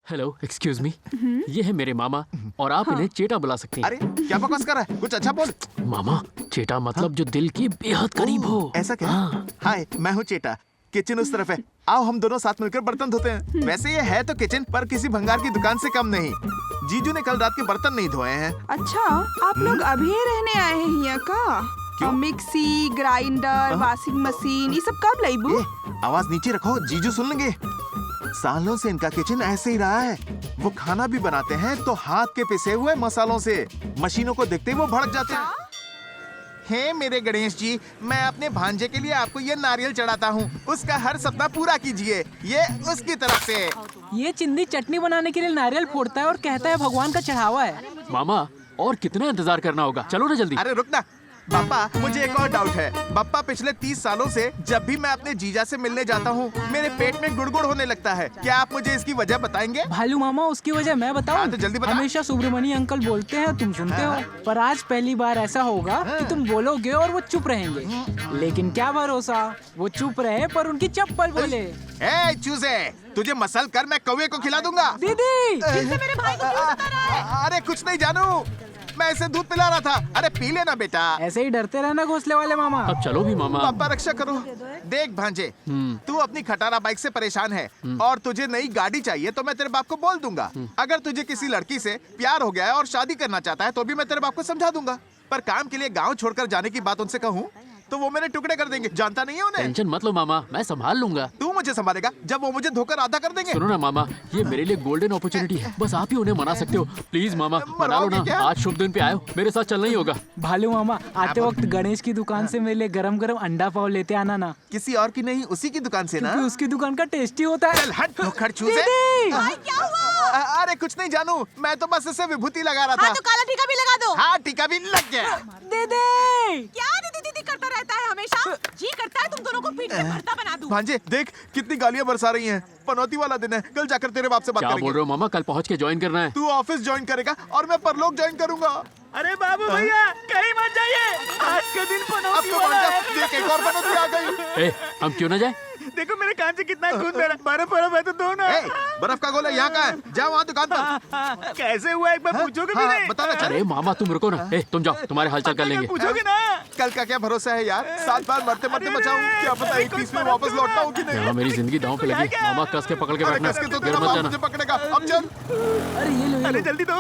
Hello, excuse me. ये है मेरे मामा और आप इन्हें चेटा बुला सकते हैं। अरे क्या बकवास कर रहा है, कुछ अच्छा बोल। मामा, चेटा मतलब जो दिल के बेहद करीब हो। ऐसा क्या? हाँ। हाय, मैं हूँ चेटा। किचन उस तरफ है, आओ हम दोनों साथ मिलकर बर्तन धोते हैं। वैसे ये है तो किचन, पर किसी भंगार की दुकान से कम नहीं। जीजू ने कल रात के बर्तन नहीं धोए हैं। अच्छा, आप लोग अभी रहने आए हैं यहाँ का? क्यों? मिक्सी, ग्राइंडर, वॉशिंग मशीन, ये सब कब लाइबू? ए, आवाज नीचे रखो, जीजू सुन लेंगे। सालों से इनका किचन ऐसे ही रहा है। वो खाना भी बनाते हैं तो हाथ के पिसे हुए मसालों से। मशीनों को देखते ही वो भड़क जाते हैं। हे मेरे गणेश जी, मैं अपने भांजे के लिए आपको ये नारियल चढ़ाता हूँ। उसका हर सपना पूरा कीजिए। ये उसकी तरफ से। ये चिंदी चटनी बनाने के लिए नारियल फोड़ता है और कहता है भगवान का चढ़ावा है। मामा, और कितना इंतजार करना होगा? चलो ना जल्दी। अरे रुक ना पापा, मुझे एक और डाउट है। पापा, पिछले 30 सालों से जब भी मैं अपने जीजा से मिलने जाता हूँ, मेरे पेट में गुड़गुड़ होने लगता है। क्या आप मुझे इसकी वजह बताएंगे? भालू मामा, उसकी वजह मैं हाँ, बताऊं? तो जल्दी बता। हमेशा सुब्रमण्य अंकल बोलते हैं, तुम सुनते हो, पर आज पहली बार ऐसा होगा कि तुम बोलोगे और वो चुप रहेंगे। लेकिन क्या भरोसा, वो चुप रहे पर उनकी चप्पल बोले। ए चूजे, तुझे मसल कर मैं कौवे को खिला दूंगा। दीदी, मेरे भाई को क्यों बता रहा है? अरे कुछ नहीं जानू, मैं इसे दूध पिला रहा था। अरे पी लेना बेटा। ऐसे ही डरते रहना घोंसले वाले मामा। अब चलो भी मामा। पापा रक्षा करो। देख भांजे, तू अपनी खटारा बाइक से परेशान है और तुझे नई गाड़ी चाहिए तो मैं तेरे बाप को बोल दूंगा। अगर तुझे किसी लड़की से प्यार हो गया है और शादी करना चाहता है तो भी मैं तेरे बाप को समझा दूंगा। पर काम के लिए गांव छोड़कर जाने की बात उनसे कहूँ तो वो मेरे टुकड़े कर देंगे। जानता नहीं है उन्हें। टेंशन मत लो मामा, मैं संभाल लूंगा। तू मुझे संभालेगा जब वो मुझे धोकर आधा कर देंगे। सुनो ना मामा, ये मेरे लिए गोल्डन अपॉर्चुनिटी है। बस आप ही उन्हें मना सकते हो। प्लीज मामा, मना लो मरवाओगे ना। क्या? आज शुभ दिन पे आए हो, मेरे साथ चलना ही होगा। भालू मामा, आते वक्त गणेश की दुकान से मेरे लिए गरम गरम अंडा पाव लेते आना ना, किसी और की नहीं, उसी की दुकान से ना। क्योंकि उसकी दुकान का टेस्टी होता है। चल हट धोखड़ चूजे। दीदी! क्या हुआ? अरे कुछ नहीं जानू, मैं तो बस इसे विभूति लगा रहा था। तो काला टीका भी लगा दो। हाँ टीका भी लग गया। दीदी! क्या दीदी दीदी करता रहता है हमेशा? जी करता है तुम दोनों को पीट के भरता बना दूं। भांजे देख कितनी गालियां बरसा रही हैं। पनौती वाला दिन है, कल जाकर तेरे बाप से बात क्या करेंगे। बोल रहे हो मामा? कल पहुँच के ज्वाइन करना है। तू ऑफिस ज्वाइन करेगा और मैं परलोक ज्वाइन करूंगा। अरे बाबू भैया, कहीं मत जाइए, आज का दिन अब पनौती तो वाला भांजा है। देख एक और पनौती आ गई। ए, हम क्यों ना जाए? देखो मेरे कान से कितना खून बह रहा है। बर्फ है तो दो ना। ए, बर्फ का गोला यहाँ का है, जा वहाँ दुकान पर। कैसे हुआ एक बार पूछोगे भी नहीं? बताना चल। अरे मामा तुम रुको ना। ए, तुम जाओ, तुम्हारे हालचाल कर लेंगे। पूछोगे ना? कल का क्या भरोसा है यार, 7 बार मरते मरते बचाऊं, क्या पता 1 पीस में वापस लौटता हूँ कि नहीं। यहाँ मेरी जिंदगी दांव पे लगी। मामा कस के पकड़ के अरे बैठना, कस के तो फिर तेरा मत बाप जाना। मुझे पकड़ेगा। अब चल। अरे ये लो, अरे जल्दी दो।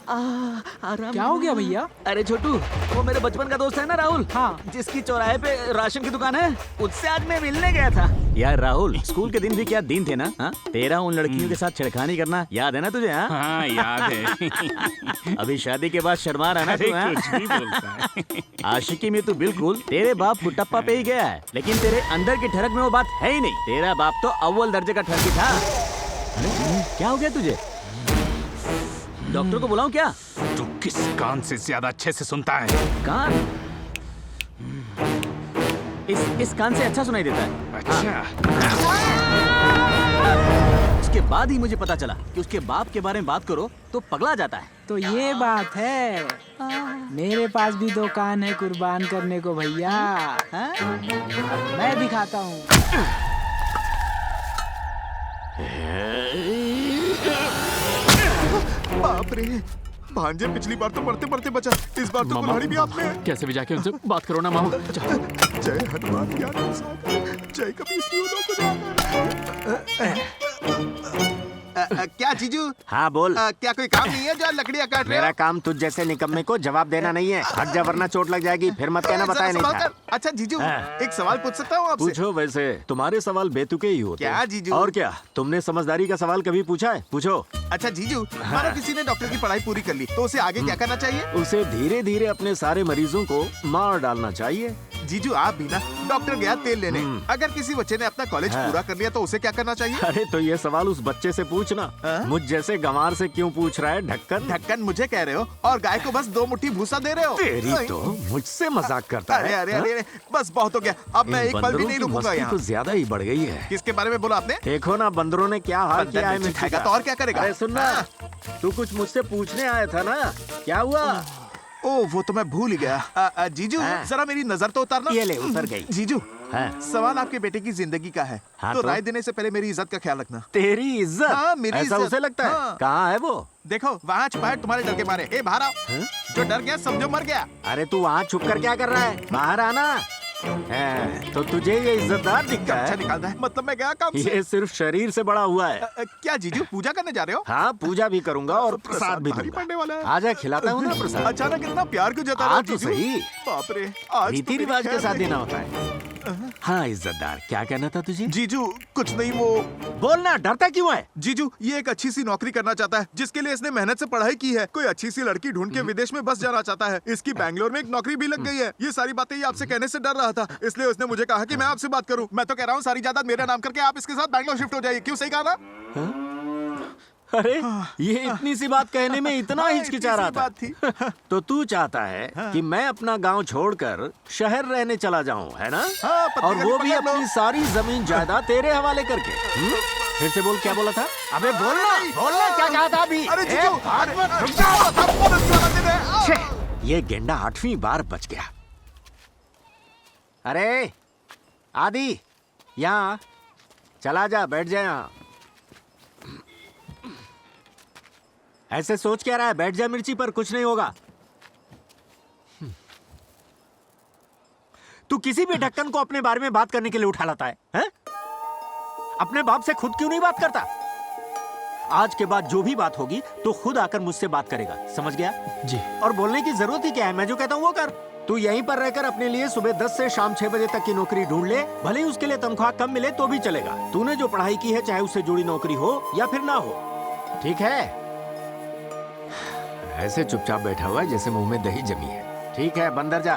आराम। क्या हो गया भैया? अरे छोटू, वो मेरे बचपन का दोस्त है ना राहुल, हाँ। जिसकी चौराहे पे राशन की दुकान है, उससे आज मैं मिलने गया था। यार राहुल, स्कूल के दिन भी क्या दिन थे ना? हाँ? तेरा उन लड़कियों के साथ छेड़खानी करना याद है ना तुझे? हाँ, हाँ याद है। अभी शादी के बाद शर्मा रहा ना तू? हाँ? कुछ भी बोलता है। आशिकी में तू बिल्कुल तेरे बाप कुटप्पा पे ही गया है, लेकिन तेरे अंदर की ठरक में वो बात है ही नहीं। तेरा बाप तो अव्वल दर्जे का ठरकी था। अरे क्या हो गया तुझे? डॉक्टर को बुलाऊं क्या? तू किस कान से ज्यादा अच्छे से सुनता है? कान? इस कान से अच्छा सुनाई देता है। अच्छा, उसके बाद ही मुझे पता चला कि उसके बाप के बारे में बात करो तो पगला जाता है। तो ये बात है। मेरे पास भी 2 कान है कुर्बान करने को भैया। हाँ? अब मैं दिखाता हूँ। बाप रे, भांजे पिछली बार तो मरते मरते बचा, इस बार तो मामा, कुल्हाड़ी भी आपने है। कैसे भी जाके उनसे बात करो ना मामा। जाओ। जय हनुमान ज्ञान सागर, जय कपीस तियों को जाकर। क्या जीजू? हाँ बोल। क्या कोई काम नहीं है जो लकड़ियाँ काट रहे हो? मेरा काम तुझ जैसे निकम्मे को जवाब देना नहीं है। हट जा वरना चोट लग जाएगी। फिर मत कहना जरा बताया नहीं संभाल था। कर। अच्छा जीजू, एक सवाल पूछ सकता हूँ आपसे? पूछो। वैसे तुम्हारे सवाल बेतुके ही होते क्या हैं। जीजू? और क्या, तुमने समझदारी का सवाल कभी पूछा है? पूछो। अच्छा जीजू, मानो किसी ने डॉक्टर की पढ़ाई पूरी कर ली तो उसे आगे क्या करना चाहिए? उसे धीरे धीरे अपने सारे मरीजों को मार डालना चाहिए। जीजू आप भी ना, डॉक्टर गया तेल लेने, अगर किसी बच्चे ने अपना कॉलेज हाँ। पूरा कर लिया तो उसे क्या करना चाहिए? अरे तो ये सवाल उस बच्चे से पूछना, हाँ? मुझ जैसे गंवार से क्यों पूछ रहा है ढक्कन? ढक्कन मुझे कह रहे हो और गाय को बस 2 मुट्ठी भूसा दे रहे हो। तेरी तो मुझसे मजाक करता अरे है। अरे हाँ? अरे बस बहुत हो गया, अब मैं इन एक पल भी बंदरों नहीं की रुकूंगा मस्ती यहाँ। तो ज्यादा ही बढ़ गई है। किसके बारे में बोला आपने? देखो ना बंदरों ने क्या हाल बंदर किया है मिर्ची मिट्टी खाएगा का। तो और क्या करेगा? अरे सुनना, तू कुछ मुझसे पूछने आया था ना, क्या हुआ? ओ वो तो मैं भूल ही गया। जीजू हाँ। जरा मेरी नजर तो उतारना। ये ले, उतर गई। जीजू हाँ। सवाल आपके बेटे की जिंदगी का है। हाँ तो तो? राय देने से पहले मेरी इज्जत का ख्याल रखना। तेरी इज्जत? हाँ, मेरी ऐसा इज्जत। उसे लगता है? हाँ। कहाँ है वो? देखो वहाँ छुपा है तुम्हारे डर के मारे। ए बाहर आओ। जो डर गया समझो मर गया। अरे तू वहाँ छुप कर क्या कर रहा है? बाहर आना। हाँ, तो तुझे ये इज्जतदार दिखता अच्छा है? निकालता है मतलब मैं गया काम से। ये सिर्फ शरीर से बड़ा हुआ है। क्या जीजू पूजा करने जा रहे हो? हाँ, पूजा भी करूंगा और प्रसाद भी भारी दूंगा। पड़ने वाला है। आजा, खिलाता हूँ ना प्रसाद। अचानक इतना प्यार क्यों जता रहे हो आज तो जीजू? सही। बाप रे आज तो रीति मेरी रिवाज के खैर साथ नहीं। देना होता है। हाँ इज्जतदार, क्या कहना था तुझे? जीजू कुछ नहीं वो बोलना, डरता क्यों है? जीजू ये एक अच्छी सी नौकरी करना चाहता है जिसके लिए इसने मेहनत से पढ़ाई की है। कोई अच्छी सी लड़की ढूंढ के विदेश में बस जाना चाहता है। इसकी बैंगलोर में एक नौकरी भी लग गई है। ये सारी बातें ये आपसे कहने से डर रहा था, इसलिए उसने मुझे कहा कि मैं आपसे बात करूं। मैं तो कह रहा हूँ सारी जायदाद मेरा नाम करके आप इसके साथ बैंगलोर शिफ्ट हो जाइए। क्यों सही कहा ना? अरे ये इतनी सी बात कहने में इतना हाँ, हिचकिचा इतनी रहा सी था। बात थी। तो तू चाहता है कि मैं अपना गांव छोड़कर शहर रहने चला जाऊं, है ना? हाँ, पत्नी और गली वो भी पकड़ लो। अपनी सारी जमीन जायदाद तेरे हवाले करके। फिर से बोल, क्या बोला था? अबे बोलना, बोलना क्या कहा था अभी? अरे ए, जीजू भाग अरे, मत, रुक रुक जाओ। जाओ, आप मदद करा दे रहे हैं। छे, ये गेंडा 8वीं बार बच गया। अरे आदि, यहाँ चला जा, बैठ जा यहाँ। ऐसे सोच क्या रहा है? बैठ जा मिर्ची पर, कुछ नहीं होगा। तू किसी भी ढक्कन को अपने बारे में बात करने के लिए उठा लाता है, हैं? अपने बाप से खुद क्यों नहीं बात करता? आज के बाद जो भी बात होगी तो खुद आकर मुझसे बात करेगा, समझ गया? जी। और बोलने की जरूरत ही क्या है? मैं जो कहता हूँ वो कर। तू यहीं पर रहकर अपने लिए सुबह 10 से शाम 6 बजे तक की नौकरी ढूंढ ले। भले ही उसके लिए तनख्वाह कम मिले तो भी चलेगा। तूने जो पढ़ाई की है, चाहे उससे जुड़ी नौकरी हो या फिर ना हो, ठीक है? ऐसे चुपचाप बैठा हुआ है जैसे मुंह में दही जमी है। ठीक है, बंदर जा।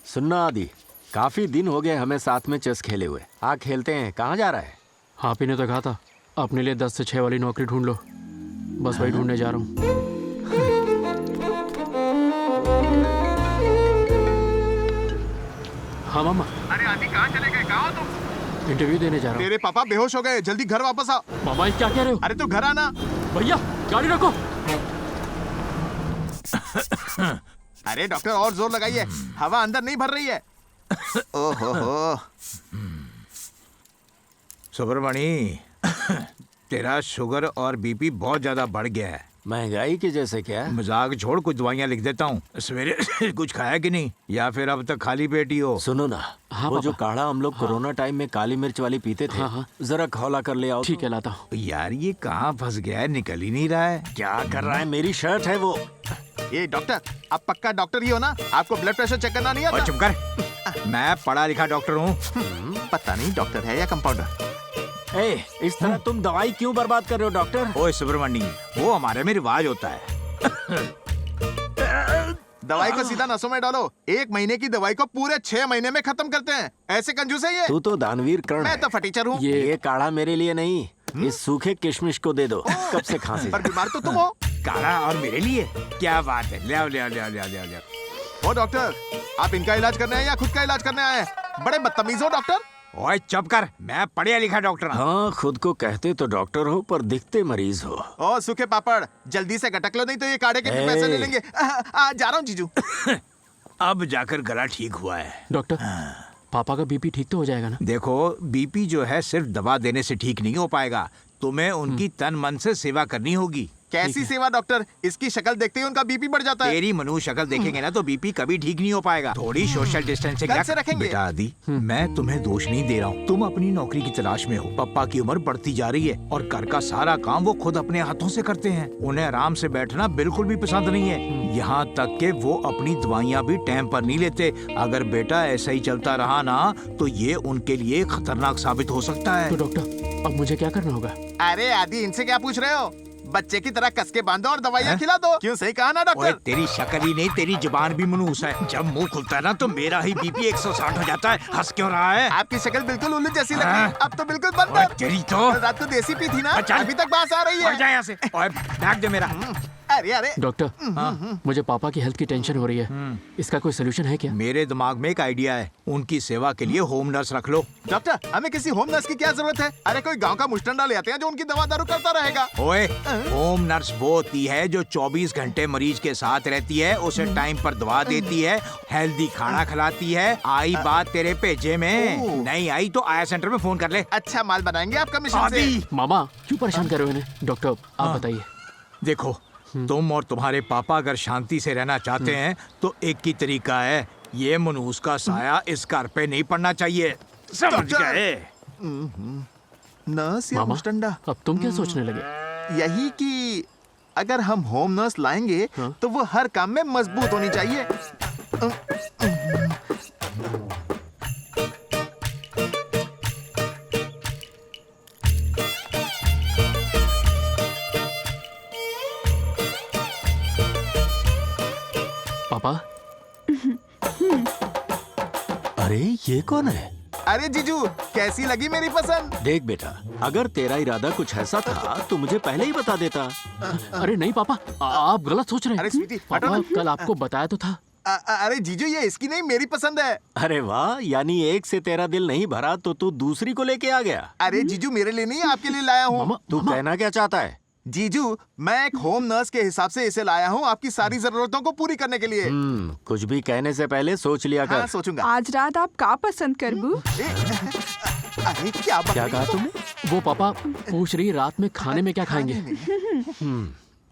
सुनना आदि, काफी दिन हो गए हमें साथ में चेस खेले हुए। आ खेलते हैं। कहाँ जा रहा है? आप ही ने तो कहा था अपने लिए 10 से 6 वाली नौकरी ढूंढ लो। बस वही ढूंढने जा रहा हूँ। हाँ मामा। अरे आदि कहाँ चले गए? कहाँ हो तुम? इंटरव्यू देने जा रहा हूँ। तेरे पापा बेहोश हो गए, जल्दी घर वापस आओ। मामा ये क्या कह रहे हो? अरे तू घर आना। भैया गाड़ी रखो। अरे डॉक्टर और जोर लगाइए, हवा अंदर नहीं भर रही है। ओहो हो। सुब्रमणी, तेरा शुगर और बीपी बहुत ज्यादा बढ़ गया है। महंगाई की जैसे क्या? मजाक छोड़, कुछ दवाइयाँ लिख देता हूँ। सवेरे कुछ खाया कि नहीं, या फिर अब तक खाली पेट ही हो? सुनो ना, हाँ, वो जो पापा। काढ़ा हम लोग कोरोना टाइम में काली मिर्च वाली पीते थे, हाँ, हाँ। जरा खौला कर ले आओ। ठीक है लाता हूँ। यार ये कहाँ फंस गया है, निकल ही नहीं रहा है। क्या कर रहा है? मेरी शर्ट है वो। ये डॉक्टर, आप पक्का डॉक्टर ही हो ना? आपको ब्लड प्रेशर चेक करना नहीं और आता? चुप कर, मैं पढ़ा लिखा डॉक्टर हूँ। पता नहीं डॉक्टर है या कंपाउंडर। ए, इस तरह तुम दवाई क्यों बर्बाद कर रहे हो डॉक्टर? ओए सुब्रमणी, वो हमारे में रिवाज होता है। दवाई को सीधा नसों में डालो। 1 महीने की दवाई को पूरे 6 महीने में खत्म करते हैं। ऐसे कंजूस है ये? तू तो दानवीर कर्ण मैं है। तो फटीचर हूँ। ये काढ़ा मेरे लिए नहीं, इस सूखे किशमिश को दे दो। कब से खांसी? पर बीमार तो तुम हो। काढ़ा और मेरे लिए? क्या बात है, ले आओ ले आओ ले आओ ले आओ ले आओ ले आओ। ओ डॉक्टर, आप इनका इलाज करने आए या खुद का इलाज करने आए? बड़े बदतमीज हो डॉक्टर। ओए चुप कर, मैं पढ़ा लिखा डॉक्टर हूँ। हाँ, खुद को कहते तो डॉक्टर हो पर दिखते मरीज हो। ओ सूखे पापड़, जल्दी से गटक लो नहीं तो ये काढ़े के भी पैसे ले लेंगे। जा रहा हूँ जीजू। अब जाकर गला ठीक हुआ है। डॉक्टर, पापा का बीपी ठीक तो हो जाएगा ना? देखो, बीपी जो है सिर्फ दवा देने से ठीक नहीं हो पाएगा। तुम्हें उनकी तन मन से सेवा करनी होगी। कैसी सेवा डॉक्टर? इसकी शक्ल देखते ही उनका बीपी बढ़ जाता है। तेरी मनु शक्ल देखेंगे ना तो बीपी कभी ठीक नहीं हो पाएगा। थोड़ी सोशल डिस्टेंसिंग कल से रखेंगे। बेटा आदि, मैं तुम्हें दोष नहीं दे रहा हूँ। तुम अपनी नौकरी की तलाश में हो। पापा की उम्र बढ़ती जा रही है और घर का सारा काम वो खुद अपने हाथों से करते हैं। उन्हें आराम से बैठना बिल्कुल भी पसंद नहीं है। यहाँ तक कि वो अपनी दवाइयाँ भी टाइम पर नहीं लेते। अगर बेटा ऐसा ही चलता रहा ना तो ये उनके लिए खतरनाक साबित हो सकता है। तो डॉक्टर अब मुझे क्या करना होगा? अरे आदि, इनसे क्या पूछ रहे हो? बच्चे की तरह कस के बांधो और दवाइयाँ हैं? खिला दो। क्यों सही कहा ना ओए डॉक्टर? तेरी शक्ल ही नहीं, तेरी जुबान भी मनूस है। जब मुंह खुलता है ना तो मेरा ही बीपी 160 हो जाता है। हंस क्यों रहा है? आपकी शक्ल बिल्कुल उल्लू जैसी लगती है। हाँ। अब तो बिल्कुल ओए बंदर। तेरी तो रात को देसी पी थी ना, चल। अभी तक बांस आ रही और है। जा यहाँ से। ओए बैग दे मेरा। अरे अरे डॉक्टर मुझे पापा की हेल्थ की टेंशन हो रही है, इसका कोई सोल्यूशन है क्या? मेरे दिमाग में एक आइडिया है, उनकी सेवा के लिए होम नर्स रख लो। डॉक्टर हमें किसी होम नर्स की क्या जरूरत है? अरे कोई गांव का मुस्टंडा ले आते हैं जो उनकी दवा दारू करता रहेगा। ओए, होम नर्स वो होती है जो 24 घंटे मरीज के साथ रहती है, उसे टाइम पर दवा देती है, हेल्दी खाना खिलाती है। आई बात तेरे भेजे में, नहीं आई तो आया सेंटर में फोन कर ले। अच्छा माल बनाएंगे आप कमीशन से। मामा क्यों परेशान कर रहे हो इन्हें? डॉक्टर आप बताइए। देखो, तुम और तुम्हारे पापा अगर शांति से रहना चाहते हैं तो एक ही तरीका है, ये मनहूस का साया इस घर पे नहीं पड़ना चाहिए, समझ गए? नर्स या मामा मुस्टंडा? अब तुम क्या सोचने लगे? यही कि अगर हम होम नर्स लाएंगे तो वो हर काम में मजबूत होनी चाहिए। पापा अरे ये कौन है? अरे जीजू कैसी लगी मेरी पसंद? देख बेटा, अगर तेरा इरादा कुछ ऐसा था तो मुझे पहले ही बता देता। अरे नहीं पापा, आप गलत सोच रहे हैं। अरे स्वीटी, हटो पापा ना। कल आपको बताया तो था। अरे जीजू ये इसकी नहीं मेरी पसंद है। अरे वाह, यानी एक से तेरा दिल नहीं भरा तो तू दूसरी को लेके आ गया। अरे जीजू मेरे लिए नहीं आपके लिए लाया हूँ। मामा तू कहना क्या चाहता है? जीजू मैं एक होम नर्स के हिसाब से इसे लाया हूँ आपकी सारी जरूरतों को पूरी करने के लिए। कुछ भी कहने से पहले सोच लिया हाँ कर। सोचूंगा। आज रात आप का पसंद करबू? अरे क्या क्या कहा तुमने? वो पापा पूछ रही रात में खाने में क्या खाएंगे।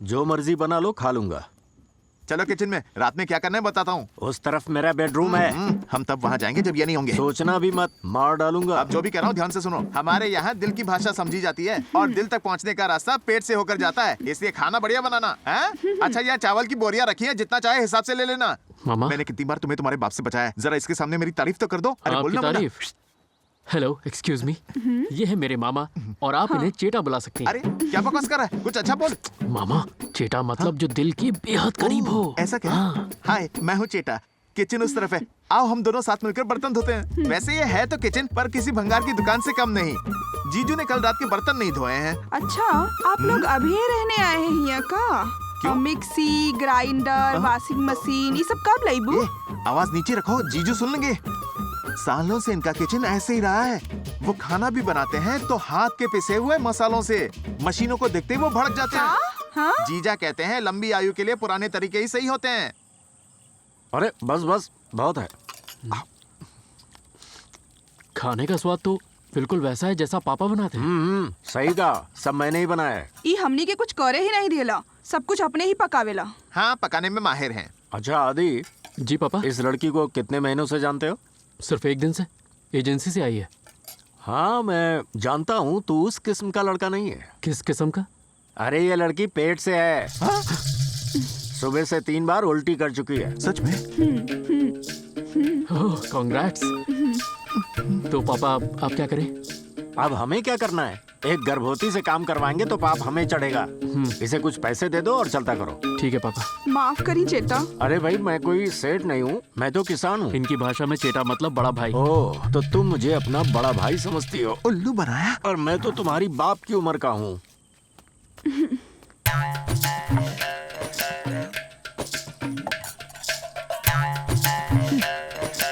जो मर्जी बना लो, खा लूंगा। चलो किचन में, रात में क्या करना है बताता हूँ। उस तरफ मेरा बेडरूम है। हम तब वहाँ जाएंगे जब ये नहीं होंगे। सोचना भी मत, मार डालूंगा। अब जो भी कह रहा हूँ ध्यान से सुनो। हमारे यहाँ दिल की भाषा समझी जाती है और दिल तक पहुँचने का रास्ता पेट से होकर जाता है, इसलिए खाना बढ़िया बनाना है। अच्छा यहाँ चावल की बोरियां रखी है, जितना चाहे हिसाब से ले लेना। मामा मैंने कितनी बार तुम्हें तुम्हारे बाप से बचाया, जरा इसके सामने मेरी तारीफ तो कर दो। अरे आपकी बोलना बोलना। तारीफ। हेलो एक्सक्यूज मी, ये है मेरे मामा और आप इन्हें चेटा बुला सकती हैं। अरे क्या बकवास कर रहा है, कुछ अच्छा बोल। मामा चेटा मतलब जो दिल के बेहद करीब हो। ऐसा क्या? हाँ। हाय मैं हूँ चेटा, किचन उस तरफ है, आओ हम दोनों साथ मिलकर बर्तन धोते हैं। वैसे ये है तो किचन, पर किसी भंगार की दुकान से कम नहीं। जीजू ने कल रात के बर्तन नहीं धोए हैं। अच्छा, आप लोग अभी रहने आए हैं यहाँ का? क्यों? मिक्सी, ग्राइंडर, वॉशिंग मशीन, ये सब कब लाइबू? ए, आवाज नीचे रखो, जीजू सुन लेंगे। सालों से इनका किचन ऐसे ही रहा है, वो खाना भी बनाते हैं तो हाथ के पिसे हुए मसालों से, मशीनों को देखते ही वो भड़क जाते हैं। हाँ? जीजा कहते हैं लंबी आयु के लिए पुराने तरीके ही सही होते हैं। अरे बस बस, बहुत है। खाने का स्वाद तो बिल्कुल वैसा है जैसा पापा बनाते हैं। सही कहा, सब मैंने ही बनाया है। ई हमनी के कुछ करे ही नहीं दिला, सब कुछ अपने ही पकावेला। हाँ पकाने में माहिर हैं। अच्छा आदि, जी पापा, इस लड़की को कितने महीनों से जानते हो? सिर्फ एक दिन से, एजेंसी से आई है। हाँ मैं जानता हूँ, तू उस किस्म का लड़का नहीं है। किस किस्म का? अरे ये लड़की पेट से है। सुबह से 3 बार उल्टी कर चुकी है। सच में? ओह कांग्रेट्स। तो पापा आप क्या करें? अब हमें क्या करना है? एक गर्भवती से काम करवाएंगे तो पाप हमें चढ़ेगा। इसे कुछ पैसे दे दो और चलता करो। ठीक है पापा। माफ करी चेता। अरे भाई मैं कोई सेठ नहीं हूँ, मैं तो किसान हूँ। इनकी भाषा में चेटा मतलब बड़ा भाई। ओह, तो तुम मुझे अपना बड़ा भाई समझती हो उल्लू बनाया। और मैं तो तुम्हारी बाप की उम्र का हूँ।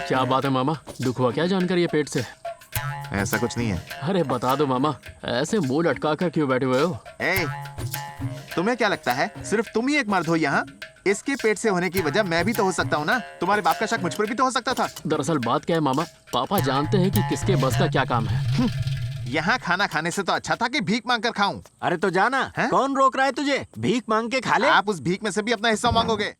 क्या बात है मामा, दुख हुआ क्या जानकर ये पेट से? ऐसा कुछ नहीं है। अरे बता दो मामा, ऐसे मुंह लटका कर क्यों बैठे हुए हो? ए, तुम्हें क्या लगता है सिर्फ तुम ही एक मर्द हो यहाँ? इसके पेट से होने की वजह मैं भी तो हो सकता हूँ ना। तुम्हारे बाप का शक मुझ पर भी तो हो सकता था। दरअसल बात क्या है मामा, पापा जानते हैं कि किसके बस का क्या काम है। यहाँ खाना खाने से तो अच्छा था कि भीख मांग कर खाऊं। अरे तो जाना, हैं? कौन रोक रहा है तुझे? भीख मांग के खा ले। आप उस भीख में से भी अपना हिस्सा मांगोगे।